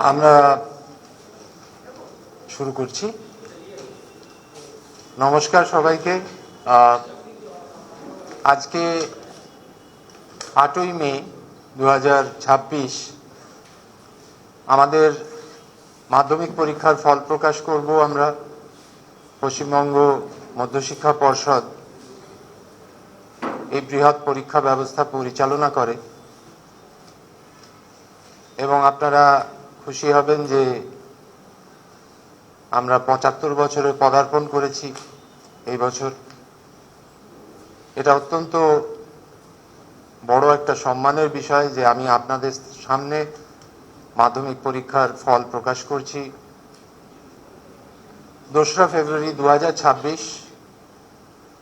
আমরা শুরু করছি। নমস্কার সবাইকে। আজকে 8ই মে 2026 আমাদের মাধ্যমিক পরীক্ষার ফল প্রকাশ করব। আমরা পশ্চিমবঙ্গ মধ্যশিক্ষা পর্ষদ এই বৃহৎ পরীক্ষা ব্যবস্থা পরিচালনা করে এবং আপনারা খুশি হবেন যে আমরা 75 বছরে পদার্পণ করেছি এই বছর। এটা অত্যন্ত বড় একটা সম্মানের বিষয় যে আমি আপনাদের সামনে মাধ্যমিক পরীক্ষার ফল প্রকাশ করছি। 2রা ফেব্রুয়ারি 2026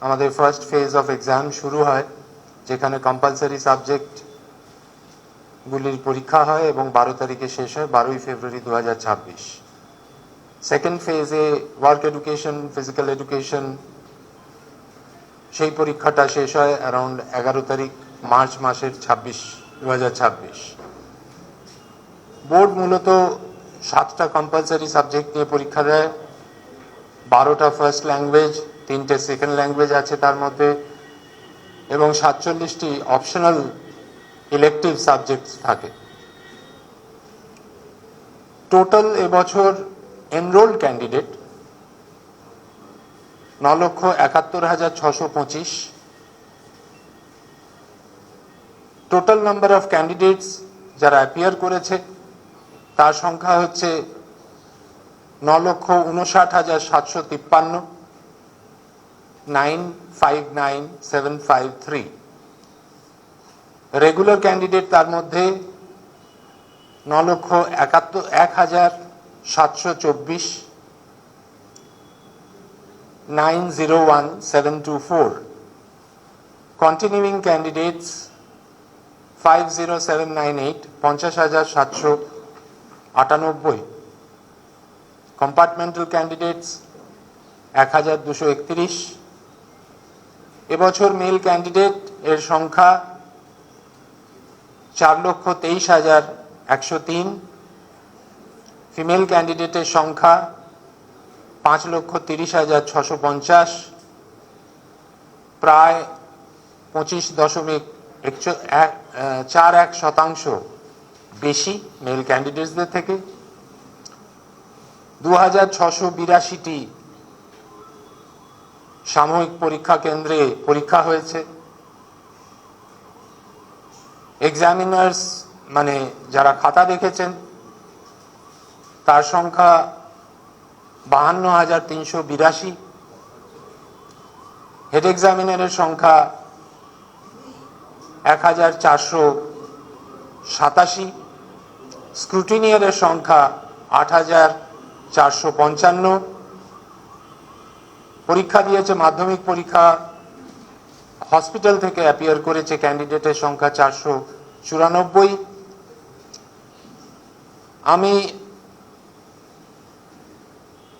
আমাদের ফার্স্ট ফেজ অফ এক্সাম শুরু হয়, যেখানে কম্পালসারি সাবজেক্ট গুলির পরীক্ষা হয় এবং 12 তারিখে শেষ হয়, 12ই ফেব্রুয়ারি 2026। সেকেন্ড ফেজে ওয়ার্ক এডুকেশন, ফিজিক্যাল এডুকেশন, সেই পরীক্ষাটা শেষ হয় অ্যারাউন্ড 11 তারিখ মার্চ মাসের 2026। বোর্ড মূলত 7টা কম্পালসারি সাবজেক্ট নিয়ে পরীক্ষা দেয়, 12টা ফার্স্ট ল্যাঙ্গুয়েজ, 3টে সেকেন্ড ল্যাঙ্গুয়েজ আছে তার মধ্যে, এবং 47টি অপশনাল ইলেকটিভ সাবজেক্টস থাকে। টোটাল এবছর enrolled candidate 9,71,625। Total number of candidates যারা অ্যাপিয়ার করেছে তার সংখ্যা হচ্ছে 9,59,753, 959,753। রেগুলার ক্যান্ডিডেট তার মধ্যে 9,71,724, 901,724। Continuing candidates 50,798, 50,798। Compartmental candidates 1,231। এবছর মেল ক্যান্ডিডেট এর সংখ্যা 4,23,103। ফিমেল ক্যান্ডিডেটের সংখ্যা 5,30,650, প্রায় 25.41% বেশি মেল ক্যান্ডিডেটসদের থেকে। 2,682টি সাময়িক পরীক্ষা কেন্দ্রে পরীক্ষা হয়েছে। এক্সামিনার্স মানে যারা খাতা দেখেছেন তার সংখ্যা 52,382। হেড এক্সামিনারের সংখ্যা 1,487। স্ক্রুটিনিয়ারের সংখ্যা 8,455। পরীক্ষা দিয়েছে মাধ্যমিক পরীক্ষা হসপিটাল থেকে অ্যাপিয়ার করেছে ক্যান্ডিডেটের সংখ্যা 494। আমি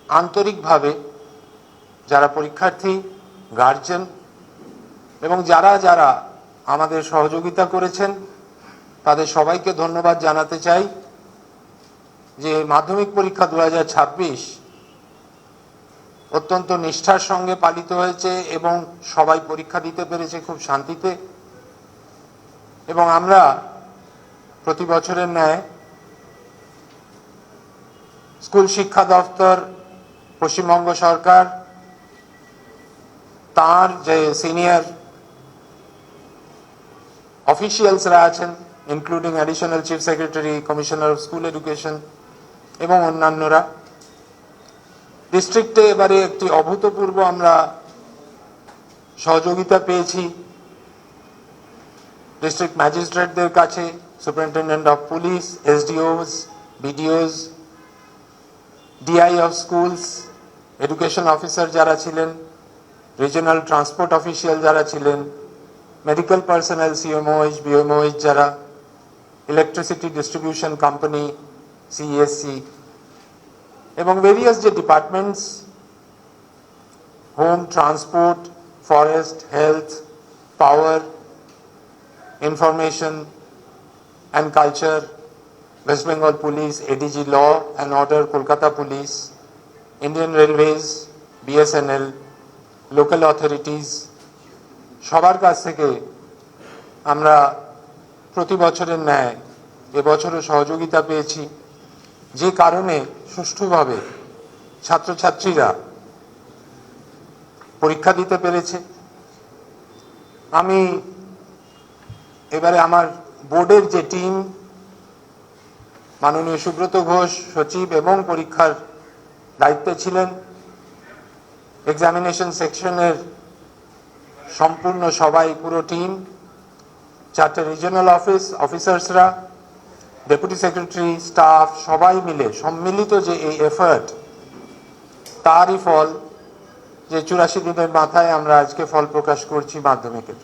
আন্তরিকভাবে যারা পরীক্ষার্থী, গার্জেন এবং যারা যারা আমাদের সহযোগিতা করেছেন তাদের সবাইকে ধন্যবাদ জানাতে চাই যে মাধ্যমিক পরীক্ষা 2026 অত্যন্ত নিষ্ঠার সঙ্গে পালিত হয়েছে এবং সবাই পরীক্ষা দিতে পেরেছে খুব শান্তিতে। এবং আমরা প্রতি বছরের ন্যায় স্কুল শিক্ষা দপ্তর, পশ্চিমবঙ্গ সরকার, তার যে সিনিয়র অফিসিয়ালসরা আছেন, including additional chief secretary, commissioner of school education এবং অন্যান্যরা, ডিস্ট্রিক্টে এবারে একটি অভূতপূর্ব আমরা সহযোগিতা পেয়েছি ডিস্ট্রিক্ট ম্যাজিস্ট্রেটদের কাছে, superintendent of police, SDOs, BDOs, DI of schools, education officer যারা ছিলেন, রিজিওনাল ট্রান্সপোর্ট অফিসিয়াল যারা ছিলেন, মেডিকেল পার্সোনাল, সিএমওএইচ, বিএমওএইচ যারা, ইলেকট্রিসিটি ডিস্ট্রিবিউশন কোম্পানি, সিএসসি, এবং ভেরিয়াস যে departments, home, transport, forest, health, power, information and culture, West Bengal Police, ADG Law and Order, Kolkata Police, Indian Railways, BSNL, local authorities, সবার কাছ থেকে আমরা প্রতি বছরের ন্যায় এবছরও সহযোগিতা পেয়েছি, যে কারণে সুষ্ঠুভাবে ছাত্রছাত্রীরা পরীক্ষা দিতে পেরেছে। আমি এবারে আমার বোর্ডের যে টিম, মাননীয় সুব্রত ঘোষ সচিব এবং পরীক্ষার দায়িত্বে ছিলেন, এক্সামিনেশন সেকশনের সম্পূর্ণ সবাই, পুরো টিম, 4টে রিজিওনাল অফিসার্সরা, ডেপুটি সেক্রেটারি, স্টাফ, সবাই মিলে সম্মিলিত যে এই এফার্ট, তারই ফল যে 84 দিনের মাথায় আমরা আজকে ফল প্রকাশ করছি মাধ্যমিকের।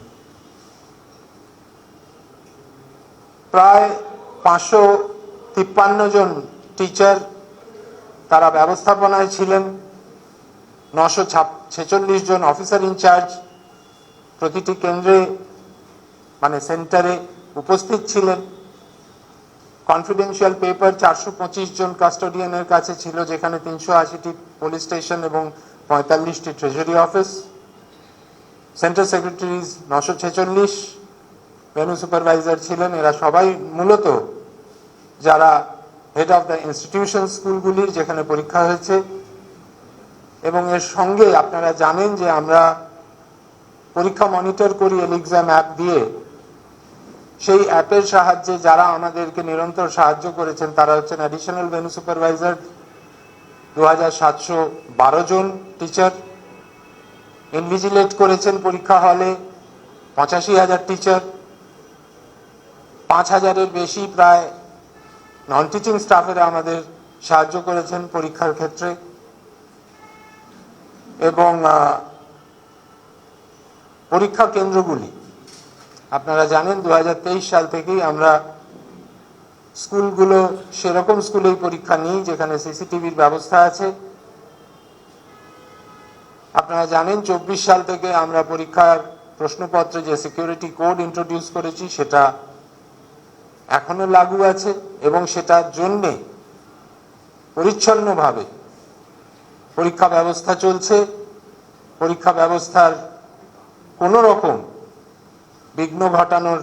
প্রায় 553 জন টিচার তারা ব্যবস্থাপনায় ছিলেন, 946 জন অফিসার ইনচার্জ প্রতিটি কেন্দ্রে মানে সেন্টারে উপস্থিত ছিলেন। কনফিডেন্সিয়াল পেপার 425 জন কাস্টোডিয়ানের কাছে ছিল, যেখানে 380টি পুলিশ স্টেশন এবং 45টি treasury office. Centre secretaries 946, venue supervisor ছিলেন। এরা সবাই মূলত যারা হেড অফ দ্য ইনস্টিটিউশন স্কুলগুলির যেখানে পরীক্ষা হয়েছে। এবং এর সঙ্গে আপনারা জানেন যে আমরা পরীক্ষা মনিটর করি এলিক্সাম অ্যাপ দিয়ে। সেই অ্যাপের সাহায্যে যারা আমাদেরকে নিরন্তর সাহায্য করেছেন তারা হচ্ছেন অ্যাডিশনাল ভেন্যু সুপারভাইজার 2712 জন টিচার, ইনভিজিলেট করেছেন পরীক্ষা হলে 85,000 টিচার, 5,000-এর বেশি প্রায় নন টিচিং স্টাফেরা আমাদের সাহায্য করেছেন পরীক্ষার ক্ষেত্রে। এবং পরীক্ষা কেন্দ্রগুলি আপনারা জানেন 2023 সাল থেকেই আমরা স্কুলগুলো সেরকম স্কুলেই পরীক্ষা নিই যেখানে সিসিটিভির ব্যবস্থা আছে। আপনারা জানেন 24 সাল থেকে আমরা পরীক্ষার প্রশ্নপত্রে যে সিকিউরিটি কোড ইন্ট্রোডিউস করেছি সেটা এখনো লাগু আছে এবং সেটার জন্য পরিচ্ছন্নভাবে পরীক্ষা ব্যবস্থা চলছে। পরীক্ষা ব্যবস্থার কোনো রকম বিঘ্ন ঘটানোর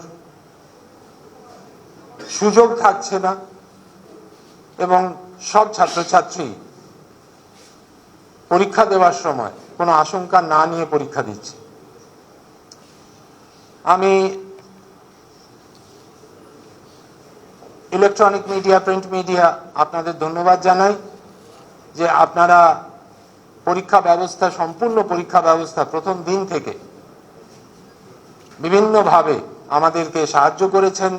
সুযোগ থাকছে না এবং সব ছাত্রছাত্রী পরীক্ষা দেওয়ার সময় কোনো আশঙ্কা না নিয়ে পরীক্ষা দিচ্ছে। আমি ইলেকট্রনিক মিডিয়া, প্রিন্ট মিডিয়া আপনাদের ধন্যবাদ জানাই যে আপনারা পরীক্ষা ব্যবস্থা, সম্পূর্ণ পরীক্ষা ব্যবস্থা প্রথম দিন থেকে বিভিন্নভাবে আমাদেরকে সাহায্য করেছেন,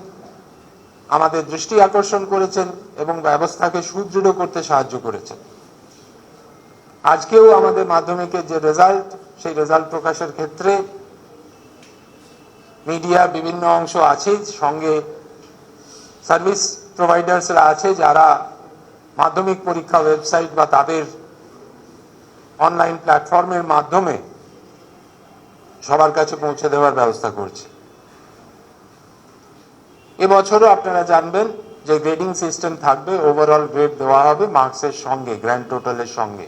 আমাদের দৃষ্টি আকর্ষণ করেছেন এবং ব্যবস্থাকে সুদৃঢ় করতে সাহায্য করেছেন। আজকেও আমাদের মাধ্যমিকের যে রেজাল্ট, সেই রেজাল্ট প্রকাশের ক্ষেত্রে মিডিয়ার বিভিন্ন অংশ আছে, সঙ্গে সার্ভিস প্রোভাইডার্সরা আছে যারা মাধ্যমিক পরীক্ষা ওয়েবসাইট বা তাদের অনলাইন প্ল্যাটফর্মের মাধ্যমে সবার কাছে পৌঁছে দেওয়ার ব্যবস্থা করছে। এবছরও আপনারা জানবেন যে গ্রেডিং সিস্টেম থাকবে, ওভারঅল গ্রেড দেওয়া হবে মার্কসের সঙ্গে, গ্র্যান্ড টোটালের সঙ্গে,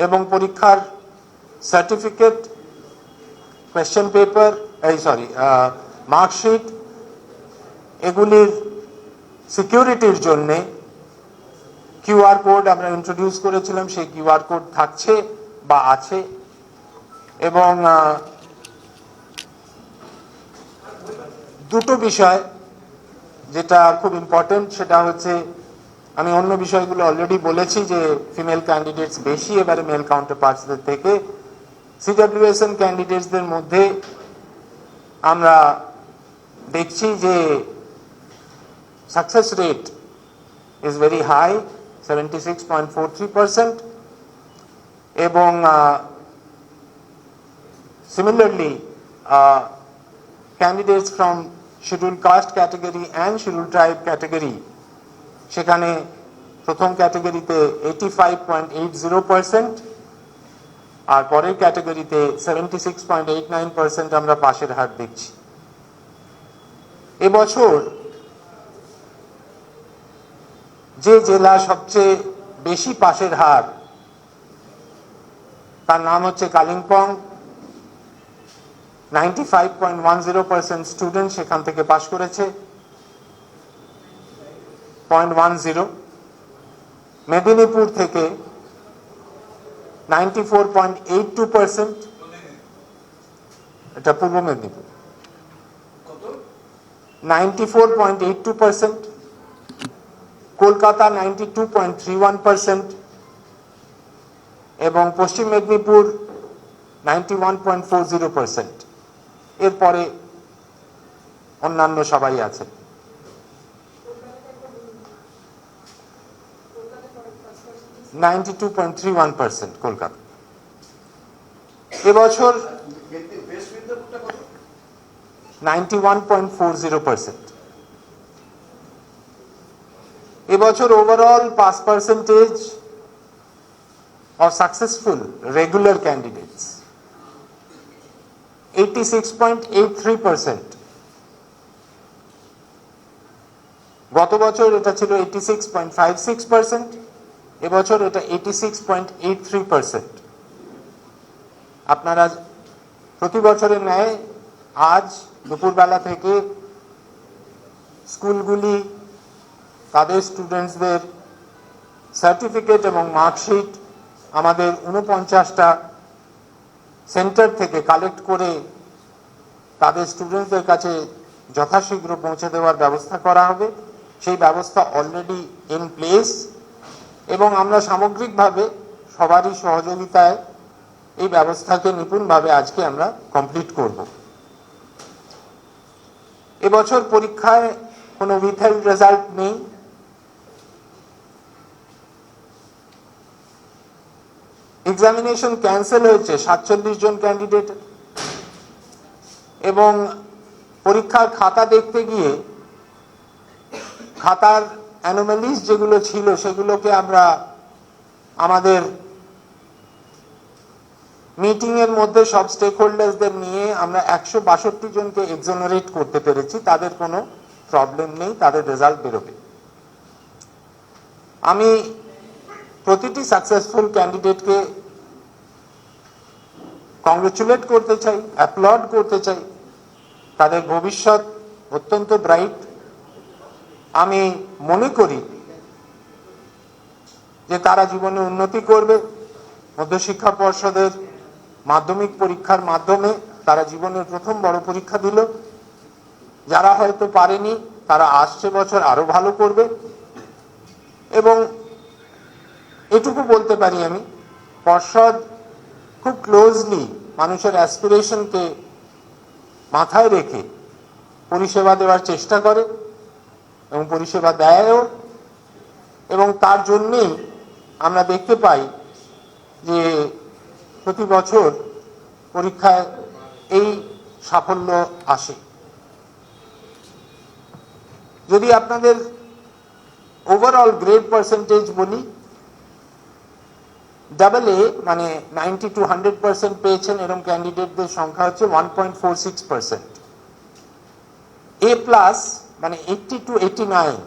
এবং পরীক্ষার সার্টিফিকেট, কোয়েশ্চেন পেপার, মার্কশিট, এগুলির সিকিউরিটির জন্যে কিউআর কোড আমরা ইন্ট্রোডিউস করেছিলাম, সেই কিউআর কোড থাকছে বা আছে। এবং দুটো বিষয় যেটা খুব ইম্পর্টেন্ট সেটা হচ্ছে, আমি অন্য বিষয়গুলো অলরেডি বলেছি যে ফিমেল ক্যান্ডিডেটস বেশি এবারে মেল কাউন্টারপার্টসদের থেকে। সিডব্লিউএসএন ক্যান্ডিডেটসদের মধ্যে আমরা দেখছি যে success rate is very high, 76.43%, এবং similarly candidates from scheduled caste category and scheduled tribe category, সেখানে প্রথম ক্যাটাগরিতে 85.80% আর পরের ক্যাটাগরিতে 76.89% আমরা পাশের হার দেখছি। এবছর যে জেলা সবচেয়ে বেশি পাশের হার তার নাম হচ্ছে কালিম্পং। 95.10% স্টুডেন্ট সেখান থেকে পাশ করেছে, 0.10। মেদিনীপুর থেকে 94.82%, এটা পূর্ব মেদিনীপুর, 94.82%। কলকাতা 92.31% এবং পশ্চিম মেদিনীপুর 91.40%। এরপরে অন্যান্য সবাই আছে। কলকাতা এবছর 91.40%। এবছর overall pass percentage of successful regular candidates 86.83%। গত বছর এটা ছিল 86.56%, এবছর এটা 86.83%। আপনারা প্রতি বছরের ন্যায় আজ দুপুরবেলা থেকে স্কুলগুলি তাদের স্টুডেন্টসদের সার্টিফিকেট এবং মার্কশিট আমাদের 49টা সেন্টার থেকে কালেক্ট করে তাদের স্টুডেন্টসদের কাছে যথাশীঘ্র পৌঁছে দেওয়ার ব্যবস্থা করা হবে। সেই ব্যবস্থা অলরেডি ইন প্লেস এবং আমরা সামগ্রিকভাবে সবারই সহযোগিতায় এই ব্যবস্থাকে নিপুণভাবে আজকে আমরা কমপ্লিট করব। এবছর পরীক্ষায় কোনো উইথহেল্ড রেজাল্ট নেই। এক্সামিনেশন ক্যান্সেল হয়েছে 47 জন ক্যান্ডিডেট এবং পরীক্ষার খাতা দেখতে গিয়ে খাতার অ্যানোমালিজ যেগুলো ছিল সেগুলোকে আমরা আমাদের মিটিং এর মধ্যে সব স্টেক হোল্ডার্সদের নিয়ে আমরা 162 জনকে এক্সোনারেট করতে পেরেছি। তাদের কোনো প্রবলেম নেই, তাদের রেজাল্ট বেরোবে। আমি প্রতিটি সাকসেসফুল ক্যান্ডিডেটকে কংগ্রেচুলেট করতে চাই, অ্যাপ্লড করতে চাই। তাদের ভবিষ্যৎ অত্যন্ত ব্রাইট। আমি মনে করি যে তারা জীবনে উন্নতি করবে। মধ্যশিক্ষা পর্ষদের মাধ্যমিক পরীক্ষার মাধ্যমে তারা জীবনের প্রথম বড় পরীক্ষা দিল। যারা হয়তো পারেনি তারা আসছে বছর আরো ভালো করবে। এবং এটুকু বলতে পারি আমি, পর্ষদ খুব ক্লোজলি মানুষের অ্যাসপিরেশনকে মাথায় রেখে পরিষেবা দেওয়ার চেষ্টা করে এবং পরিষেবা দেয়ও। এবং তার জন্যেই আমরা দেখতে পাই যে প্রতি বছর পরীক্ষায় এই সাফল্য আসে। যদি আপনাদের ওভারঅল গ্রেড পার্সেন্টেজ বলি, AA মানে 90 to 100% পেয়েছেন এরকম ক্যান্ডিডেটদের সংখ্যা হচ্ছে 1.46%। A+ মানে 80 to 89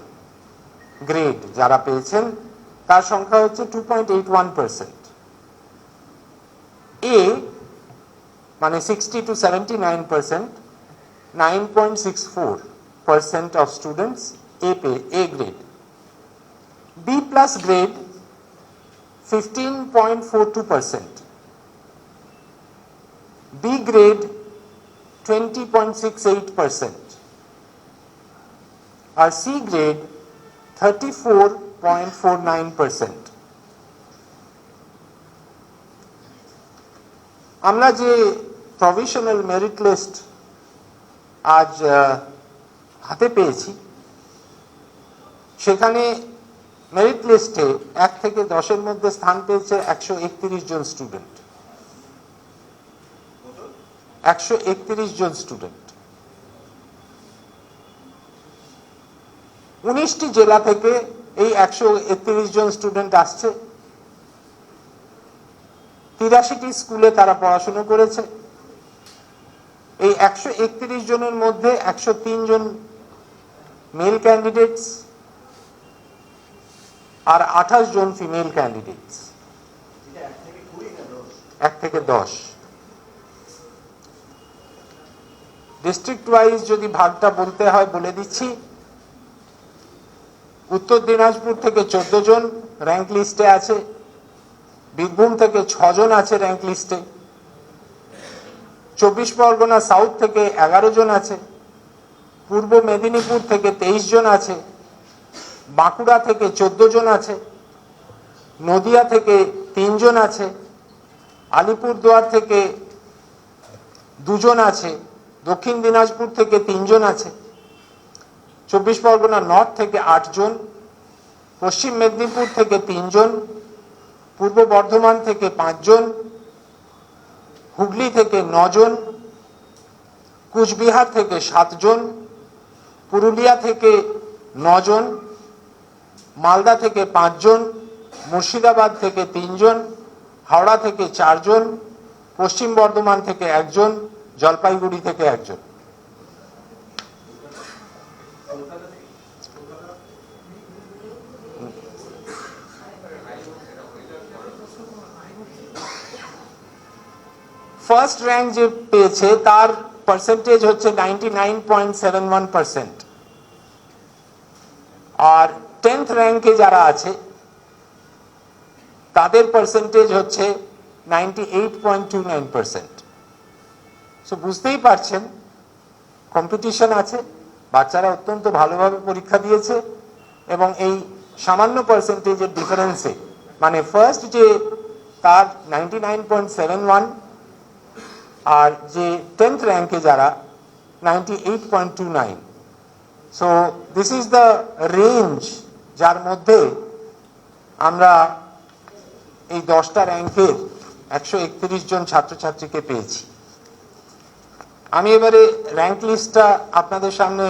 গ্রেড যারা পেয়েছেন তার সংখ্যা হচ্ছে 2.81%। A মানে 60 to 79%, 9.64% of students A grade। B+ grade 15.42%, B grade 20.68%, R C grade 34.49%। আমরা যে প্রভিশনাল মেরিট লিস্ট আজ হাতে পেয়েছি সেখানে মেরিট লিস্টে 1 থেকে 10-এর মধ্যে স্থান পেয়েছে 131 জন স্টুডেন্ট। 131 জন স্টুডেন্ট 19টি জেলা থেকে এই 131 জন স্টুডেন্ট আসছে। 83টি স্কুলে তারা পড়াশোনা করেছে। এই 131 জনের মধ্যে 103 জন মেল ক্যান্ডিডেটস আর 28 জন ফিমেল ক্যান্ডিডেটস। 1 থেকে 10 ডিস্ট্রিক্ট ওয়াইজ যদি ভাগটা বলতে হয় বলে দিচ্ছি। উত্তর দিনাজপুর থেকে 14 জন র্যাঙ্ক লিস্টে আছে, বীরভূম থেকে 6 জন আছে র্যাঙ্ক লিস্টে, 24 পরগনা সাউথ থেকে 11 জন আছে, পূর্ব মেদিনীপুর থেকে 23 জন আছে, বাঁকুড়া থেকে 14 জন আছে, নদিয়া থেকে 3 জন আছে, আলিপুরদুয়ার থেকে 2 জন আছে, দক্ষিণ দিনাজপুর থেকে 3 জন আছে, 24 পরগনা নর্থ থেকে 8 জন, পশ্চিম মেদিনীপুর থেকে 3 জন, পূর্ব বর্ধমান থেকে 5 জন, হুগলি থেকে 9 জন, কুচবিহার থেকে 7 জন, পুরুলিয়া থেকে 9 জন, মালদা থেকে 5 জন, মুর্শিদাবাদ থেকে 3 জন, হাওড়া থেকে 4 জন, পশ্চিম বর্ধমান থেকে 1 জন, জলপাইগুড়ি থেকে 1 জন। ফার্স্ট র্যাঙ্ক যে পেয়েছে তার পার্সেন্টেজ হচ্ছে 99.71%, আর 10th র্যাঙ্কে যারা আছে তাদের পার্সেন্টেজ হচ্ছে 98.29%। সো বুঝতেই পারছেন কম্পিটিশন আছে, বাচ্চারা অত্যন্ত ভালোভাবে পরীক্ষা দিয়েছে, এবং এই সামান্য পার্সেন্টেজের ডিফারেন্সে মানে ফার্স্ট যে তার 99.71 আর যে 10th র্যাঙ্কে যারা 98.29। So this is the range যার মধ্যে আমরা এই 10টা র্যাঙ্কের 131 জন ছাত্রছাত্রীকে পেয়েছি। আমি এবারে র্যাঙ্ক লিস্টটা আপনাদের সামনে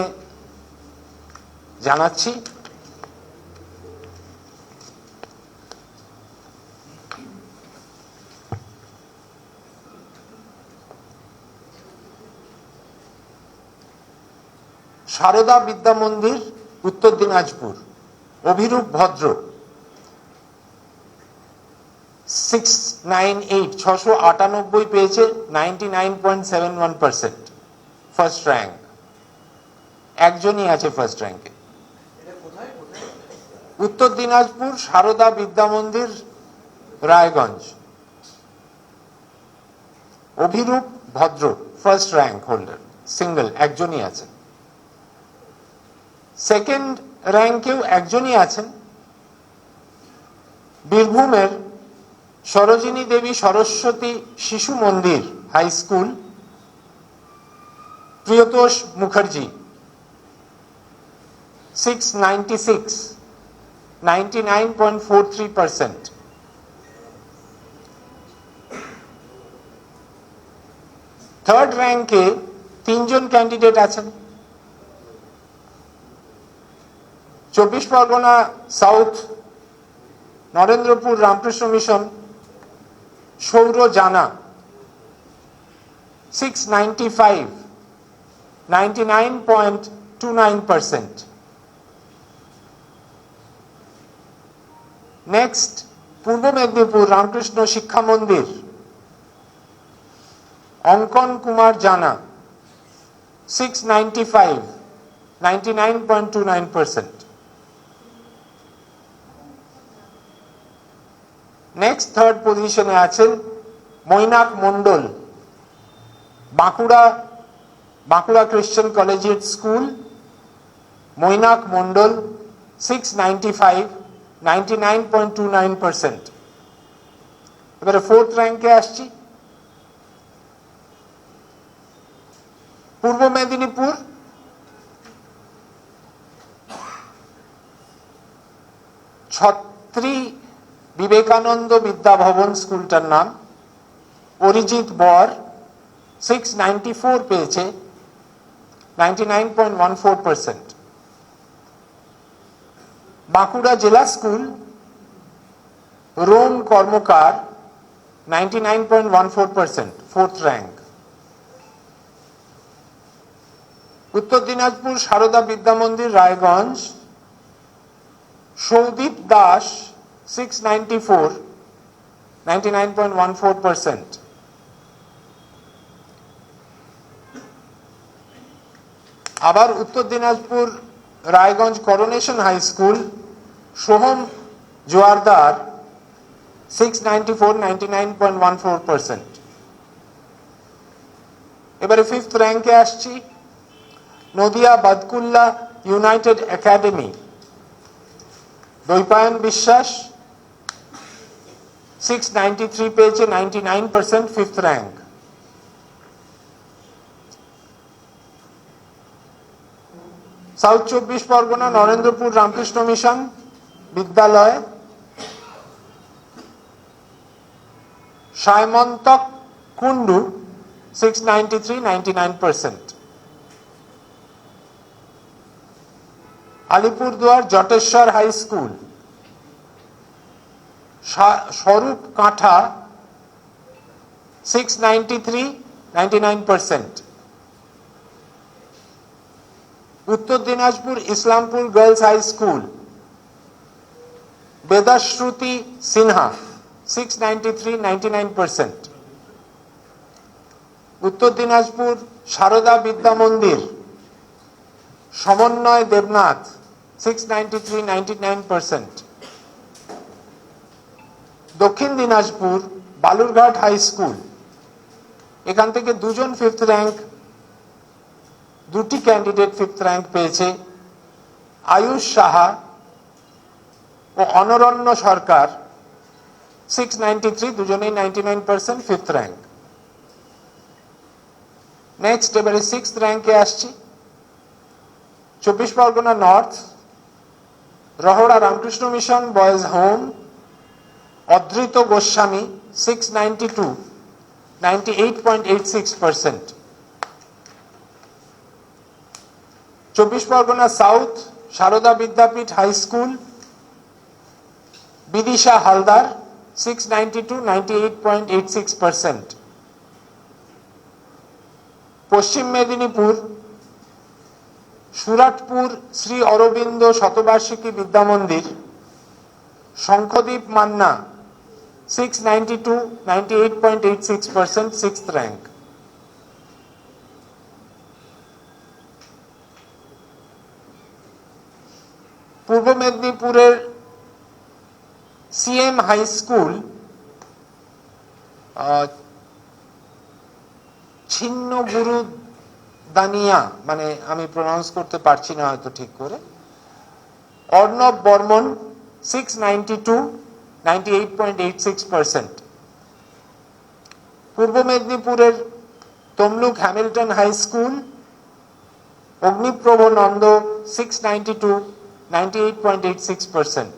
জানাচ্ছি। সারদা বিদ্যা মন্দির, উত্তর দিনাজপুর, অভিরূপ ভদ্র 698 পেয়েছে, 99.71%, ফার্স্ট র্যাঙ্ক। একজনই আছে ফার্স্ট র্যাঙ্কে। উত্তর দিনাজপুর সারদা বিদ্যা মন্দির, রায়গঞ্জ। অভিরূপ ভদ্র ফার্স্ট র্যাঙ্ক হোল্ডার, সিঙ্গেল, একজনই আছেন। সেকেন্ড র্যাঙ্কেও একজনই আছেন, বীরভূমের সরোজিনী দেবী Saraswati Shishu Mandir high school, Priyatosh Mukherjee 696, 99.43%। Third র্যাঙ্কে 3 জন ক্যান্ডিডেট আছেন। 24 Pargana south Narendrapur Ramakrishna Mission Souro Jana 695, 99.29%। Next পূর্ব মেদিনীপুর রামকৃষ্ণ শিক্ষা মন্দির অঙ্কন কুমার জানা 695, 99.29%। নেক্সট থার্ড পজিশনে আছেন মৈনাক মন্ডল, বাঁকুড়া খ্রিস্টান কলেজিয়েট স্কুল, মৈনাক মন্ডল 695, 99.29%। এবারে ফোর্থ র্যাঙ্কে আসছি। পূর্ব মেদিনীপুর ছত্রী বিবেকানন্দ বিদ্যা ভবন স্কুলটার নাম, অরিজিৎ বর 694 পেয়েছে, 99.14%। বাঁকুড়া জেলা স্কুল রোম কর্মকার 99.14%, ফোর্থ র্যাঙ্ক। উত্তর দিনাজপুর সারদা বিদ্যা মন্দির রায়গঞ্জ সৌদীপ দাস 694, 99.14%. আবার Uttar Dinajpur Raiganj coronation high school Soham Joardar 694, 99.14%. এবারে ফিফথ র্যাঙ্কে আসছি, নদিয়া বাদকুল্লা ইউনাইটেড একাডেমি, দৈপায়ন বিশ্বাস 693 পেয়েছে, 99%, fifth rank. South 24 Pargana Narendrapur Ramakrishna mission Vidyalaya Sayamantak Kundu 693, 99%. Alipurduar Jateswar high school Swarup Kantha 693, 99%. Uttar Dinajpur Islampur girls high school Bedashruti Sinha 693, 99%. Uttar Dinajpur Sarada Vidya মন্দির সমন্বয় দেবনাথ 693, 99%. দক্ষিণ দিনাজপুর বালুরঘাট হাই স্কুল, এখান থেকে দুজন ফিফথ র্যাঙ্ক, দুটি ক্যান্ডিডেট ফিফথ র্যাঙ্ক পেয়েছে, আয়ুষ সাহা ও অনরণ্য সরকার 693, দুজনেই 99%, ফিফথ র্যাঙ্ক। নেক্সট এবারে সিক্সথ র্যাঙ্কে আসছি, 24 Pargana north Rahara Ramakrishna mission boys home Adrit Goswami 692, 98.86%. 24 Pargana south Sarada Vidyapith high school Bidisha Haldar 692, 98.86%. Paschim Medinipur Suratpur Shri Aurobindo Shatabarshiki Vidyamandir Shankhadip Manna 692, 98.86%, sixth rank. Purba মেদিনীপুরের সিএম হাই স্কুল ছিন্ন গুরু দানিয়া, মানে আমি প্রনাউন্স করতে পারছি না হয়তো ঠিক করে, অর্ণব বর্মন 692, 98.86%. পূর্ব মেদিনীপুরের Tamluk Hamilton high school Agniprabha Nanda 692, 98.86%.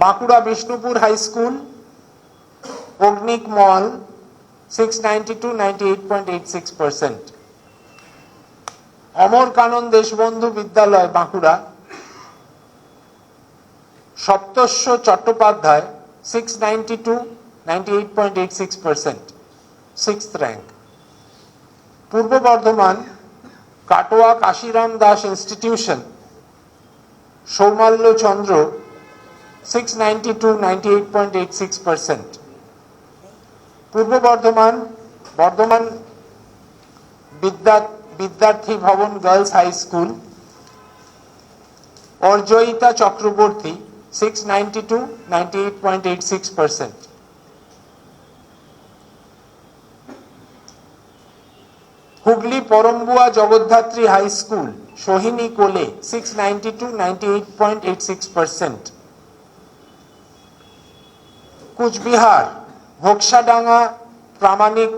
Bankura Bishnupur high school Agnik Mal 692, 98.86%. Amar Kanan Deshbandhu Vidyalaya Bankura Saptasya Chattopadhyay 692, 98.86%, sixth rank. Purba Bardhaman Katwa Kashiram Das institution Soumalya Chandra 692, 98.86%. Purba Bardhaman Bardhaman Vidyarthi Bhavan girls high school Arjayita Chakraborty 692, 98.86%. Hooghly Parambua Jagaddhatri high school Sohini Kole 692, 98.86%. Coochbehar Ghoksadanga Pramanik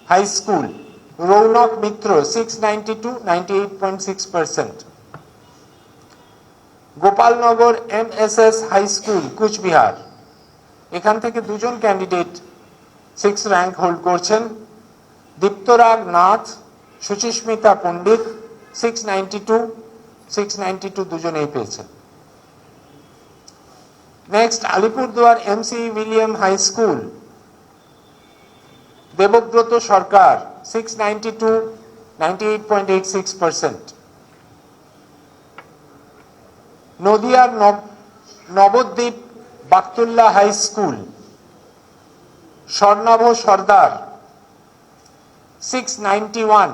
high school Rounak Mitra 692, 98.6%. Gopalnagar MSS high school Coochbehar, এখান থেকে দুজন ক্যান্ডিডেট সিক্স র্যাঙ্ক হোল্ড করছেন, দীপ্তরাগ নাথ সুচিস্মিতা পণ্ডিত 692, 692 দুজনেই পেয়েছেন। Next Alipurduar MC William high school Debabrata Sarkar 692, 98.86%. নদিয়ার Nabadwip Baktullah high school, Swarnabha Sardar 691,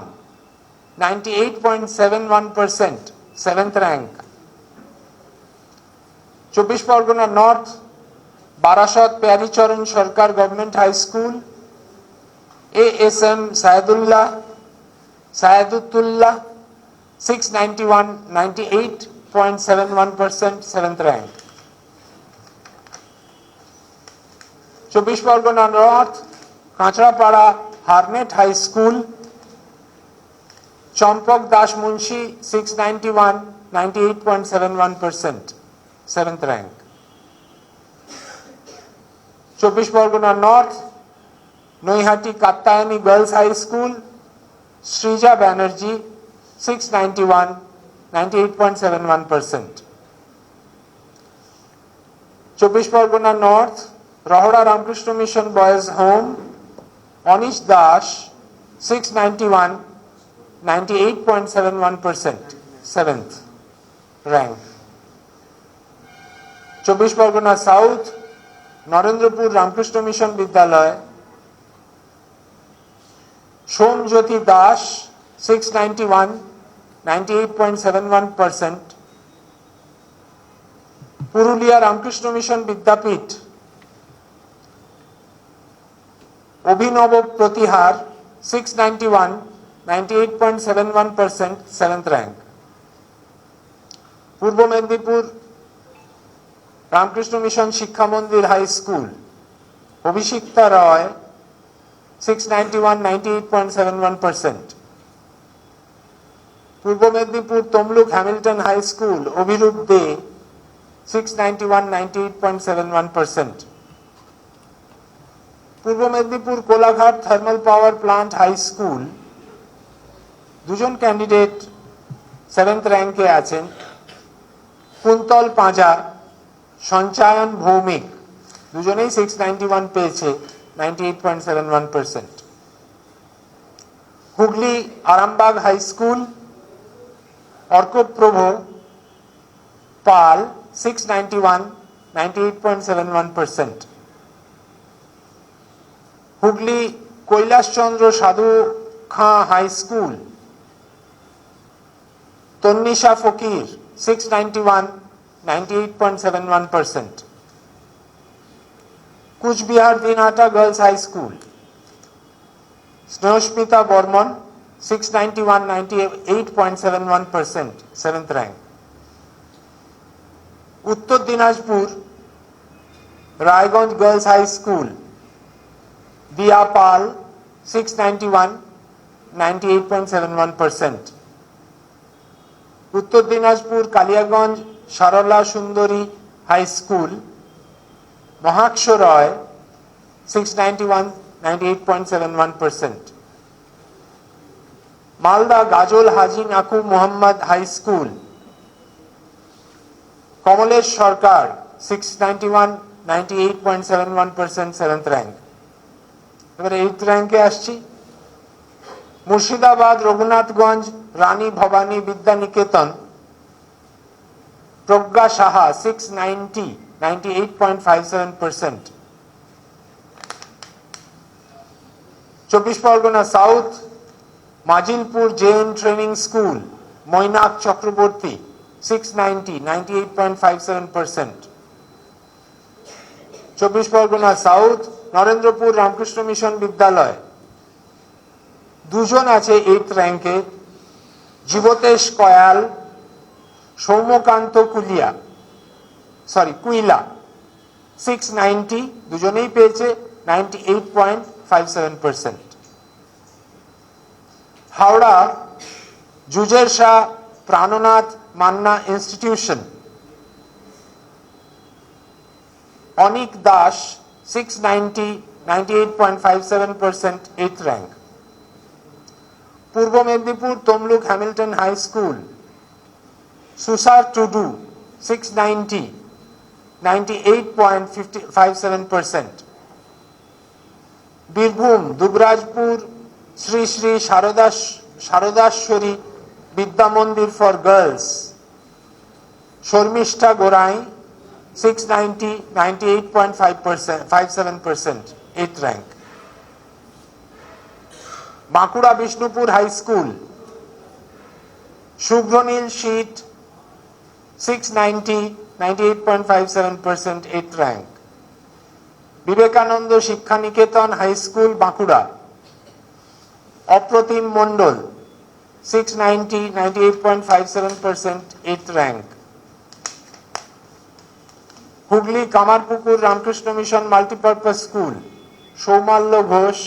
98.71%, 7th rank. 24 Pargana north Barasat Pyaricharan Sarkar government high school, ASM Sayadullah 691, 98.71%, 7th rank. 24 Pargana north Kanchrapara Harnett high school, Champak Das Munshi 691, 98.71%, 7th rank. 24 Pargana north Naihati Katyayani girls high school, Srija Banerjee 691, 98.71%. 24 Pargana north Rahara Ramakrishna mission boys home, Anish Das 691, 98.71%, 7th rank. 24 Pargana south Narendrapur Ramakrishna mission বিদ্যালয়, Somjyoti Das 691, 98.71%. Purulia Ramakrishna mission Vidyapith Abhinav Pratihar 691, 98.71%, 7th rank. Purba Medinipur Ramakrishna mission শিক্ষা মন্দির high school, Abhishikta রয় 691, 98.71%. Purba Medinipur Tamluk Hamilton high school, Abhirup De 691, 98.71%. Purba Medinipur Kolaghat thermal power plant high school, দুজন candidate 7th র্যাঙ্কে আছেন, কুন্তল পাঁজা, সঞ্চায়ন ভৌমিক, দুজনেই 691 পেয়েছে, 98.71%. Hooghly Arambagh high school, Arkaprabha Pal 691, 98.71%. Hooghly Kailashchandra Sadhu Khan high school, Tannisha Fakir 691, 98.71%. Coochbehar Dinhata girls high school, Snehasmita Barman 691, 98.71%, 7th rank. Uttar Dinajpur Raiganj girls high school, Diya Pal 691, 98.71%. Uttar Dinajpur Kaliaganj Sarala Sundari high school, Mahaksha Roy 691, 98.71%. Malda Gazole Haji Naku Mohammad high school, Kamlesh Sarkar 691, 98.71%, 7th rank. এবারে 8th র্যাঙ্কে আসছি। Murshidabad Raghunathganj Rani Bhabani Vidyaniketan, Pragya Saha 690, 98.57%. 24 Pargana south Majilpur JN training school, Mainak Chakraborty 690, 98.57%. 24 Pargana south Narendrapur Ramakrishna mission Vidyalaya, দুজন আছে 8th র্যাঙ্কে, জীবতেশ কয়াল, সৌম্যকান্ত কুইলা 690, দুজনেই পেয়েছে 98.57%. Howrah Jujer Shah Prannath Manna institution, Anik Das 690, 98.57%, 8th rank. Purba Medinipur Tamluk Hamilton high school, Susar Tudu 690, 98.57%. Birbhum Dubrajpur Shri Shri Saradeshwari Vidya Mandir for girls Sharmistha Gorai 690, 98.57%, 8th rank. Bankura Bishnupur high school, Shubhranil Sit 690, 98.57%, 8th rank. Vivekananda Shiksha Niketan high school Bankura, Apratim Mondal 690, 98.57%, 8th rank. Hooghly Kamarpukur Ramakrishna mission multipurpose school, Soumalya Ghosh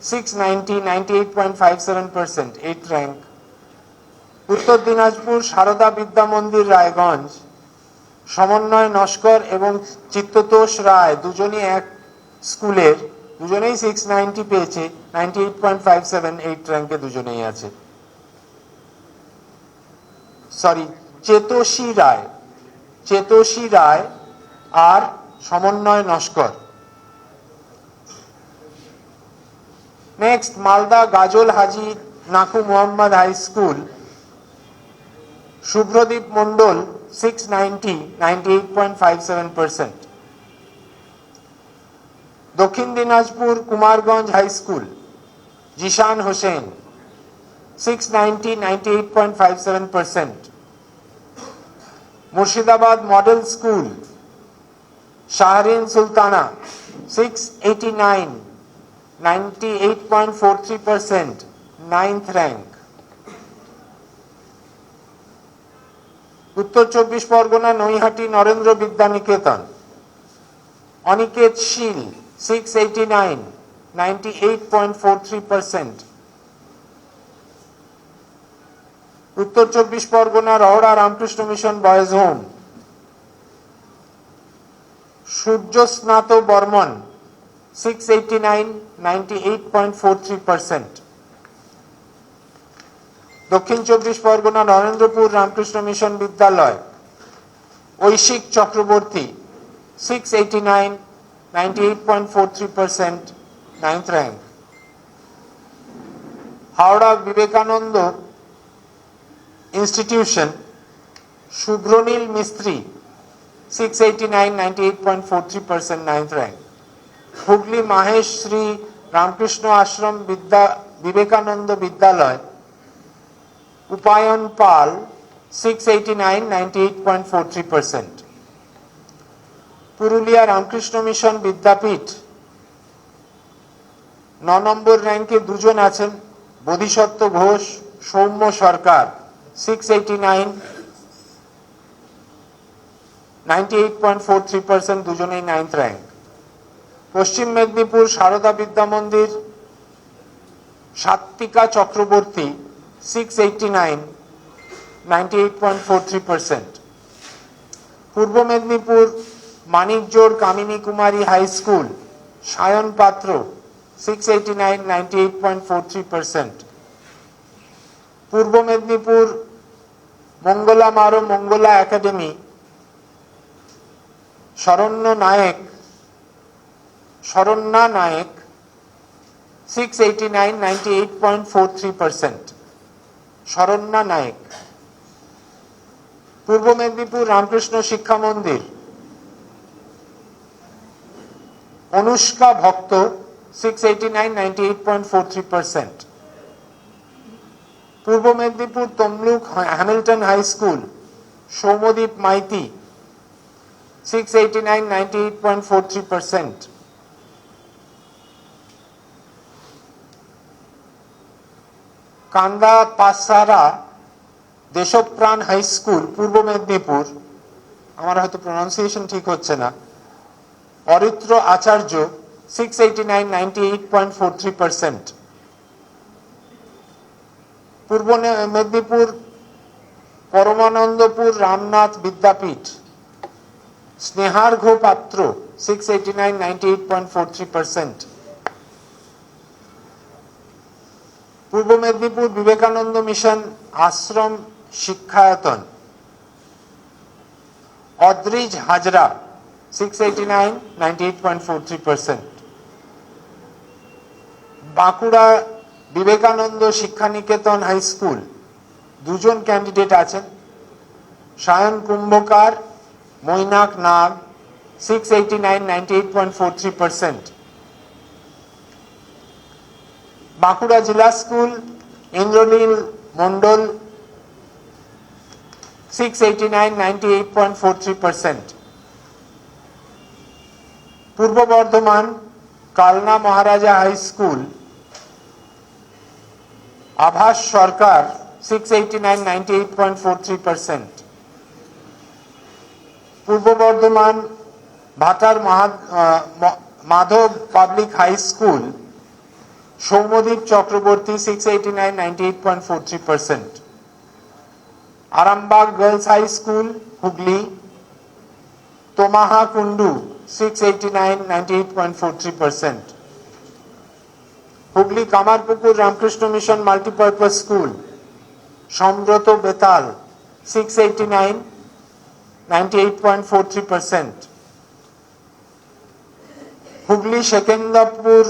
690, 98.57%, 8th rank. Uttar Dinajpur Sarada Vidya মন্দির রায়গঞ্জ, সমন্বয় নস্কর এবং চিত্ততোষ রায় দুজনই এক স্কুলের, দুজনেই 690 পেয়েছে, 98.57, 8th র্যাঙ্কে দুজনেই আছে। সরি, চেতোষী রায় আর সমন্বয় Naskar. Next, Malda Gazole Haji Naku Mohammad high school, Subhradeep Mondal 690, 98.57%. Dakshin Dinajpur Kumarganj high school, Zishan Hossain 690, 98.57%. Murshidabad model school, Shahrin Sultana 689, 98.43%, 9th rank. উত্তর চব্বিশ পরগনা নৈহাটি নরেন্দ্র বিদ্যানিকেতন, অনিকেত শীল 689, 98.43%. Uttar Chabbish Pargana Rahara Ramakrishna mission boys home, Suryasnata Barman 689, 98.43%. Dakshin Chabbish Pargana Narendrapur Ramakrishna mission Vidyalaya, Oishik Chakraborty 689, 98.43%, 9th rank. Howrah Vivekananda institution, Shubhranil Mistri 689, 98.43%, 9th rank. Hooghly Mahesh Shri Ramakrishna আশ্রম বিবেকানন্দ বিদ্যালয়, উপায়ন পাল 689, 98.43%. পুরুলিয়া রামকৃষ্ণ মিশন বিদ্যাপীঠ 9 নম্বর র্যাঙ্কে দুজন আছেন, বোধিসত্ত্ব ঘোষ, সৌম্য সরকার 689, 98.43%, দুজনেই 9th rank. পশ্চিম মেদিনীপুর সারদা বিদ্যা মন্দির, সাত্বিকা চক্রবর্তী 689, 98.43%. পূর্ব মেদিনীপুর মানিকজোড় কামিনী কুমারী হাই স্কুল, সায়ন পাত্র 689, 98.43%. পূর্ব মেদিনীপুর মঙ্গলা মারো মঙ্গলা একাডেমি, শরণ্যা নায়েক 689, 98.43%. শরণ্যা নায়েক। পূর্ব মেদিনীপুর রামকৃষ্ণ শিক্ষা মন্দির, অনুষ্কা ভক্ত 689, 98.43%. Purba Medinipur Tamluk Hamilton high school, Soumadip Maity 689, 98.43%. কান্দা পাসারা দেশপ্রাণ হাই স্কুল, পূর্ব মেদিনীপুর, আমার হয়তো প্রনাউন্সিয়েশন ঠিক হচ্ছে না, অরিত্র আচার্য 689, 98.43%. পূর্ব মেদিনীপুর পরমানন্দপুর রামনাথ বিদ্যাপীঠ, স্নেহার্ঘ্য পাত্র 689, 98.43%. পূর্ব মেদিনীপুর বিবেকানন্দ মিশন আশ্রম শিক্ষায়তন, অদ্রিজ হাজরা 689, 98.43%. বাঁকুড়া বিবেকানন্দ শিক্ষা নিকেতন হাই স্কুল, দুজন ক্যান্ডিডেট আছেন, সায়ন কুম্ভকার, মৈনাক নাগ 689, 98.43%. বাঁকুড়া জিলা school, Indranil Mondal 689, 98.43%. Purba Bardhaman Kalna Maharaja high school, Abhas Sarkar 689, 98.43%. Purba Bardhaman Bhatar Madhab public high school, Soumyadeep Chakraborty 689, 98.43%. Arambagh girls high school Hooghly, Tomaha Kundu 689, 98.43%. Hooghly Kamarpukur Ramakrishna mission multipurpose school, Sambrata Betal 689, 98.43%. Hooghly Sekendrapur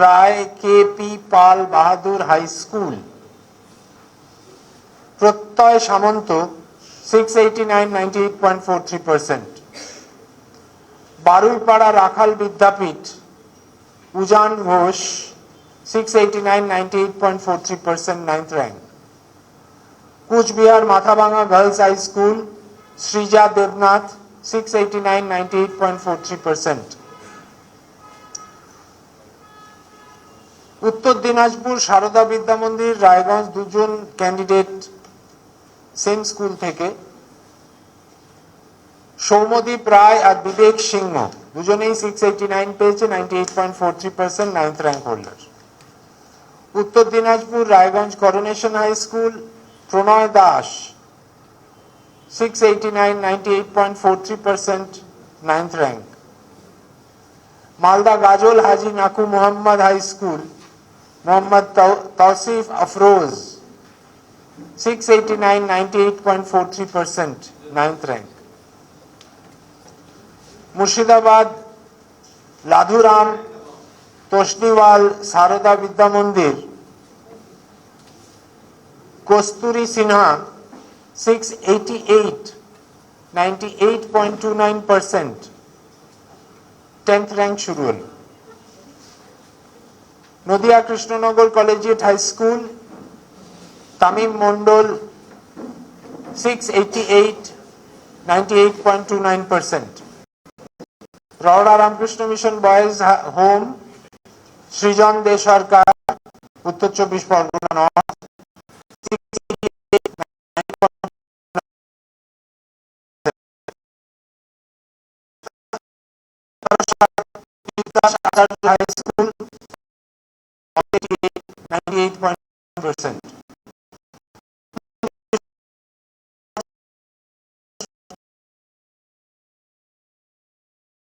Rai K P Pal Bahadur high school, Pratyay Samanta 689, 98.43%. Baruipara Rakhal Vidyapith Ujan Ghosh 689, 98.43%, 9th rank. Coochbehar Mathabhanga girls high school, Srija Debnath 689, 98.43%. উত্তর দিনাজপুর সারদা বিদ্যা মন্দির রায়গঞ্জ দুজন ক্যান্ডিডেট সেম স্কুল থেকে, সৌম্যদীপ রায় আর বিবেক সিংহ দুজনেই 689 পেয়েছে, 98.43%, 9th rank holder. Uttar Dinajpur Raiganj coronation high school, Pranay Das 689, 98.43%, 9th rank. Malda Gazole Haji Naku Mohammad high school, Mohammad Tousif Afroz 689, 98.43%, 9th rank. Murshidabad Ladhuram Toshniwal Sarada Vidya Mandir, কস্তুরী Sinha 688, 98.29%, 10th rank শুরু হল. Nadia Krishnanagar collegiate high school, Tamim Mondal 688, 98.29%. Rahara Ramakrishna mission boys home, Srijan De Sarkar Uttar 24 Pargana north 688, high school